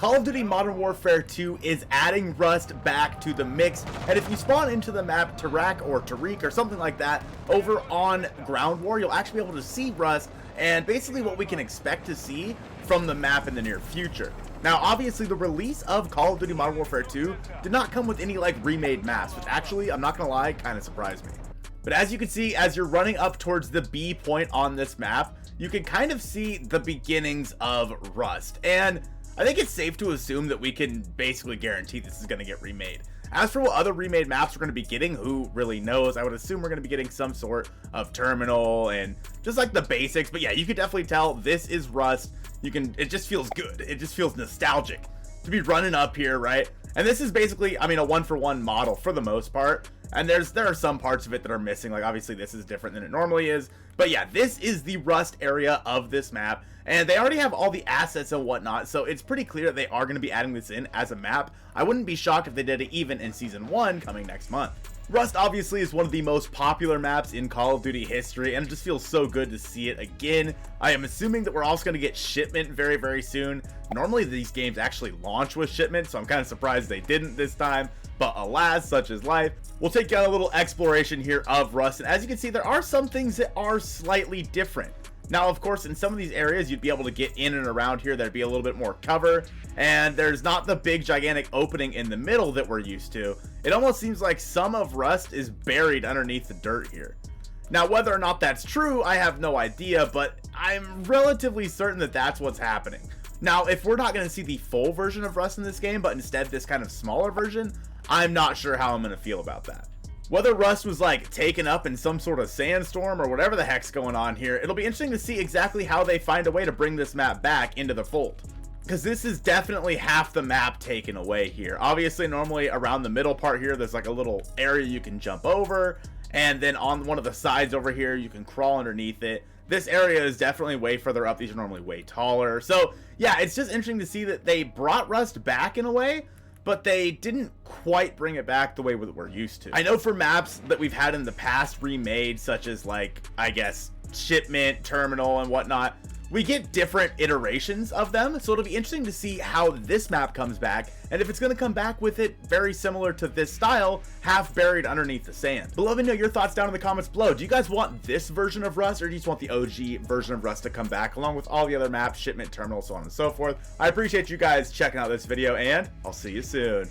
Call of Duty Modern Warfare 2 is adding Rust back to the mix, and if you spawn into the map Tarak or Tariq or something like that over on Ground War, you'll actually be able to see Rust and basically what we can expect to see from the map in the near future. Now, obviously, the release of Call of Duty Modern Warfare 2 did not come with any like remade maps, which actually, I'm not gonna lie, kind of surprised me. But as you can see, as you're running up towards the B point on this map, you can kind of see the beginnings of Rust, and I think it's safe to assume that we can basically guarantee this is going to get remade. As for what other remade maps we're going to be getting, who really knows? I would assume we're going to be getting some sort of terminal and just like the basics. But yeah, you could definitely tell this is Rust. It just feels good. It just feels nostalgic to be running up here, right? And this is basically, I mean, a one-for-one model for the most part. And there are some parts of it that are missing. Like, obviously, this is different than it normally is. But yeah, this is the Rust area of this map. And they already have all the assets and whatnot. So it's pretty clear that they are going to be adding this in as a map. I wouldn't be shocked if they did it even in Season 1 coming next month. Rust obviously is one of the most popular maps in Call of Duty history, and it just feels so good to see it again. I am assuming that we're also going to get shipment very, very soon. Normally these games actually launch with shipment, so I'm kind of surprised they didn't this time. But alas, such is life. We'll take you on a little exploration here of Rust, and as you can see, there are some things that are slightly different. Now, of course, in some of these areas, you'd be able to get in and around here. There'd be a little bit more cover, and there's not the big, gigantic opening in the middle that we're used to. It almost seems like some of Rust is buried underneath the dirt here. Now, whether or not that's true, I have no idea, but I'm relatively certain that that's what's happening. Now, if we're not going to see the full version of Rust in this game, but instead this kind of smaller version, I'm not sure how I'm going to feel about that. Whether Rust was like taken up in some sort of sandstorm or whatever the heck's going on here, it'll be interesting to see exactly how they find a way to bring this map back into the fold. Because this is definitely half the map taken away here. Obviously, normally around the middle part here, there's like a little area you can jump over. And then on one of the sides over here, you can crawl underneath it. This area is definitely way further up. These are normally way taller. So yeah, it's just interesting to see that they brought Rust back in a way, but they didn't quite bring it back the way that we're used to. I know for maps that we've had in the past remade, such as like, I guess, Shipment, Terminal, and whatnot, we get different iterations of them, so it'll be interesting to see how this map comes back, and if it's going to come back with it very similar to this style, half buried underneath the sand. But let me know your thoughts down in the comments below. Do you guys want this version of Rust, or do you just want the OG version of Rust to come back, along with all the other maps, Shipment, Terminal, so on and so forth? I appreciate you guys checking out this video, and I'll see you soon.